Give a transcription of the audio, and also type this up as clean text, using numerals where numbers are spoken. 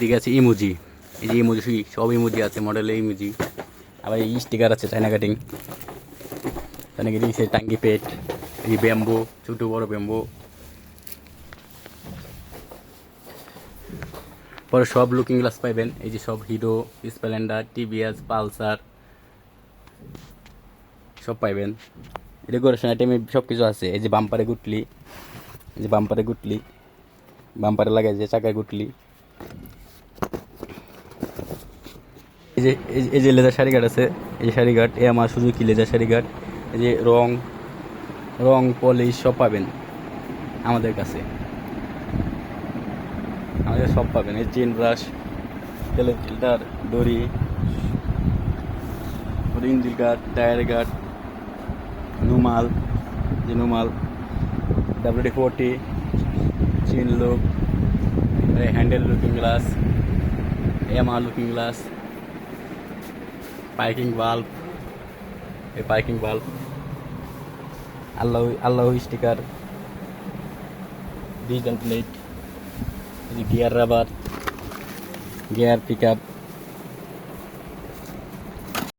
ঠিক আছে ইমোজি, এই যে ইমোজি সব ইমোজি আছে, মডেলের ইমোজি। আবার এই স্টিকার আছে, চায়না কাটিং, চায়না কাটিং সে টাঙ্গি পেট, এই ব্যাম্বো, ছোটো বড় ব্যাম্বো। পরে সব লুকিং গ্লাস পাইবেন, এই যে সব হিরো, স্প্লেন্ডার, টিভিএস, পালসার সব পাইবেন। ডেকোরেশন আইটেমে সব কিছু আছে। এই যে বাম্পারে গুটলি, এই যে বাম্পারে গুটলি, বাম্পারে লাগাই যে চাকায় গুটলি। এই যে লেজার শাড়ি গার্ড আছে, এই যে শাড়ি গার্ড, এ আমার সুজুকি লেজার শাড়ি গার্ড। এই যে রং রং পলিশ সব পাবেন আমাদের কাছে, আমাদের সব পাবেন। এই চেন ব্রাশ, তেলের ফিল্টার, দড়ি, ইঞ্জিল গার্ড, টায়ার গার্ড, নুমাল, যে নুমাল, WD-40, chain lock, handle looking glass, MR looking glass, parking bulb, এই parking bulb, Allah Allah sticker, digital plate, gear rubber, gear pick up,